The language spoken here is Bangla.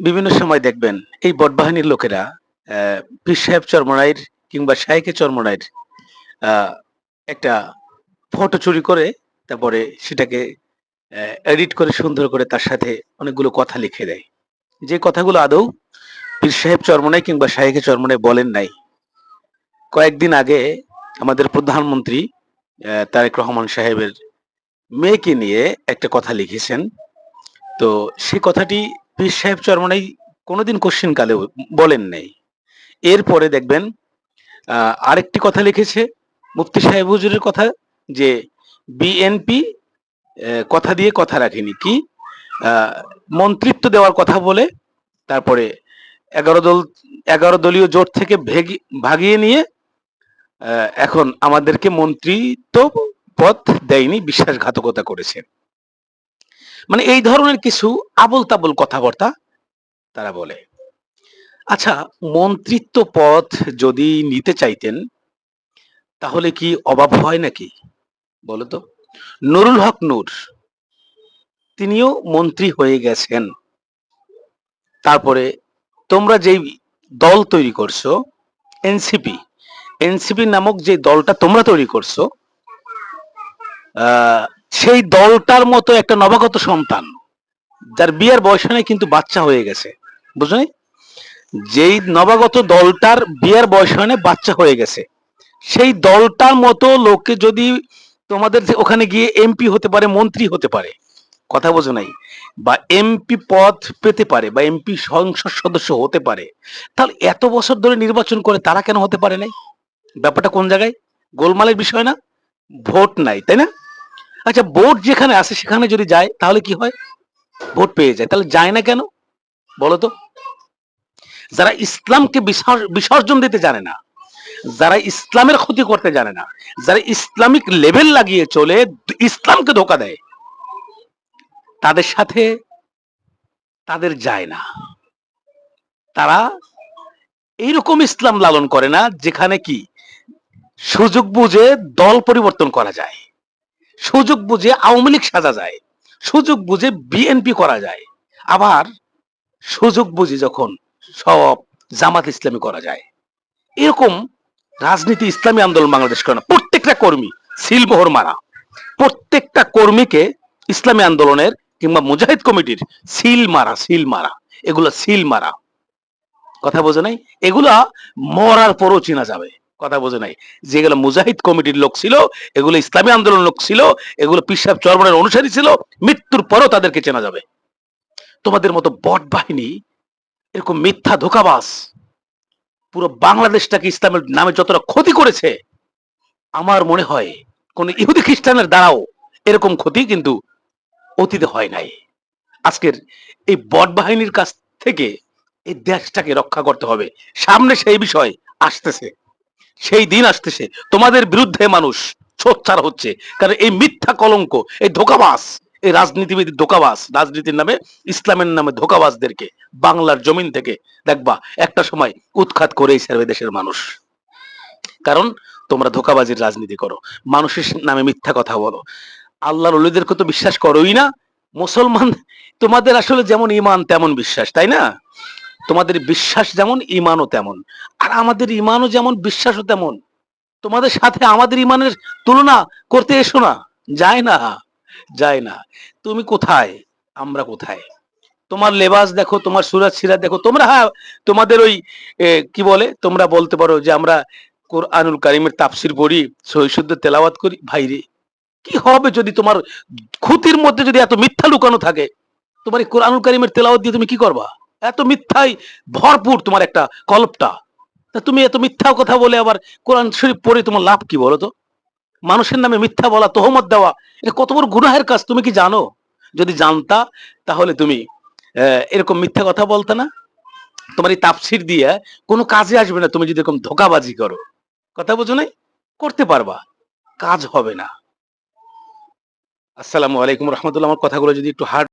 বিভিন্ন সময় দেখবেন এই বটবাহিনীর লোকেরা পীর সাহেব চরমনাইর কিংবা শায়েখে চরমনাইর আ একটা ফটো চুরি করে তারপরে সেটাকে এডিট করে সুন্দর করে তার সাথে অনেকগুলো কথা লিখে দেয়। যে কথাগুলো আদৌ পীর সাহেব চরমনাই কিংবা শায়েখে চরমনাই বলেন নাই। কয়েকদিন আগে আমাদের প্রধানমন্ত্রী তারেক রহমান সাহেবের মেয়েকে নিয়ে একটা কথা লিখেছেন। তো সে কথাটি পীর সাহেব চরমনাই কোনোদিন কোশ্চেন কালেও বলেন নাই। এরপরে দেখবেন আরেকটি কথা লিখেছে মুফতি সাহেব হুজুরের কথা যে বিএনপি কথা দিয়ে কথা রাখেনি। কি? আ মন্ত্রিত্ব দেওয়ার কথা বলে তারপরে ১১ দল ১১ দলীয় জোট থেকে ভাগিয়ে নিয়ে এখন আমাদেরকে মন্ত্রিত্ব পদ দেয়নি, বিশ্বাসঘাতকতা করেছে। মানে এই ধরনের কিছু আবোল-তাবোল কথাবার্তা তারা বলে। আচ্ছা, মন্ত্রিত্ব পদ যদি নিতে চাইতেন তাহলে কি অভাব হয় নাকি? বলো তো? নুরুল হক নূর তিনিও মন্ত্রী হয়ে গেছেন। তারপরে তোমরা যেই দল তৈরি করছো এনসিপি, এনসিপি নামক যে দলটা তোমরা তৈরি করছো সেই দলটার মতো একটা নবাগত সন্তান যার বিয়ের বয়স নাই কিন্তু বাচ্চা হয়ে গেছে, বুঝলি? যেই নবাগত দলটার বিয়ের বয়স হয় না বাচ্চা হয়ে গেছে, সেই দলটার মতো লোককে যদি তোমাদের ওখানে গিয়ে এমপি হতে পারে, মন্ত্রী হতে পারে, কথা বোঝো নাই, বা এমপি পদ পেতে পারে বা এমপি সংসদ সদস্য হতে পারে, তাহলে এত বছর ধরে নির্বাচন করে তারা কেন হতে পারে নাই? ব্যাপারটা কোন জায়গায়? গোলমালের বিষয় না? ভোট নাই, তাই না? আচ্ছা, ভোট যেখানে আছে সেখানে যদি যায় তাহলে কি হয়? ভোট পেয়ে যায়, তাহলে যায় না কেন বলতো? যারা ইসলামকে বিসর্জন দিতে জানে না, যারা ইসলামের ক্ষতি করতে জানে না, যারা ইসলামিক লেভেল লাগিয়ে চলে ইসলামকে ধোকা দেয়, তাদের সাথে তাদের যায় না। তারা এইরকম ইসলাম লালন করে না যেখানে কি সুযোগ বুঝে দল পরিবর্তন করা যায়, সুযোগ বুঝে আওয়ামী লীগ সাজা যায়, সুযোগ বুঝে বিএনপি করা যায়, আবার সুযোগ বুঝে যখন সব জামাত ইসলামী করা যায়। এরকম রাজনীতি ইসলামী আন্দোলন বাংলাদেশ করে না। প্রত্যেকটা কর্মী সিলমোহর মারা, প্রত্যেকটা কর্মীকে ইসলামী আন্দোলনের কিংবা মুজাহিদ কমিটির সিল মারা, সিল মারা, এগুলো সিল মারা, কথা বোঝে নাই? এগুলা মরার পরও চেনা যাবে, কথা বোঝে নাই? যেগুলো মুজাহিদ কমিটির লোক ছিল, এগুলো ইসলামী আন্দোলন লোক ছিল, এগুলো পীর সাহেব চরমনের অনুসারী ছিল, মৃত্যুর পরও তাদেরকে চেনা যাবে। তোমাদের মতো বট বাহিনী এরকম মিথ্যা ধোকাবাজ পুরো বাংলাদেশটাকে ইসলামের নামে যতটা ক্ষতি করেছে, আমার মনে হয় কোন ইহুদি খ্রিস্টানের দ্বারাও এরকম ক্ষতি কিন্তু অতীতে হয় নাই। আজকের এই বট বাহিনীর কাছ থেকে এই দেশটাকে রক্ষা করতে হবে। সামনে সেই বিষয় আসতেছে, সেই দিন আসতেছে তোমাদের বিরুদ্ধে মানুষ সোচ্চার হচ্ছে, কারণ এই মিথ্যা কলঙ্ক, এই ধোকাবাজ, এই রাজনীতিবিদ ধোকাবাজ, রাজনীতির নামে ইসলামের নামে ধোকাবাজদেরকে বাংলার জমিন থেকে দেখবা একটা সময় উৎখাত করেই ছাড়বে দেশের মানুষ। কারণ তোমরা ধোকাবাজির রাজনীতি করো, মানুষের নামে মিথ্যা কথা বলো, আল্লাহর ওলিদেরকে তো বিশ্বাস করোই না। মুসলমান, তোমাদের আসলে যেমন ইমান তেমন বিশ্বাস, তাই না? তোমাদের বিশ্বাস যেমন ইমানও তেমন, আর আমাদের ইমানও যেমন বিশ্বাসও তেমন। তোমাদের সাথে আমাদের ইমানের তুলনা করতে এসো না, যায় না, যায় না। তুমি কোথায়, আমরা কোথায়? তোমার লেবাস দেখো, তোমার সুরাত সিরাত দেখো, তোমরা হ্যাঁ তোমাদের ওই কি বলে, তোমরা বলতে পারো যে আমরা কোরআনুল কারিমের তাফসির পড়ি, সহি শুদ্ধ তেলাওয়াত করি। ভাইরে, কি হবে যদি তোমার খুঁতির মধ্যে যদি এত মিথ্যা লুকানো থাকে? তোমার এই কোরআনুল কারিমের তেলাওয়াত দিয়ে তুমি কি করবা? এত মিথ্যাই ভরপুর তোমার একটা কল্পটা। তা তুমি এত মিথ্যা কথা বলে আবার কোরআন শরীফ পড়ে তোমার লাভ কি বলো তো? মানুষের নামে মিথ্যা বলা, তহমত দেওয়া, এটা কত বড় গুনাহের কাজ তুমি কি জানো? যদি জানতা তাহলে তুমি এরকম মিথ্যা কথা বলতে না। তোমার এই তাফসির দিয়ে কোনো কাজে আসবে না তুমি যদি এরকম ধোকাবাজি করো, কথা বোঝো নাই? করতে পারবা, কাজ হবে না। আসসালামু আলাইকুম রহমতুল্লাহ। আমার কথাগুলো যদি একটু হার্ড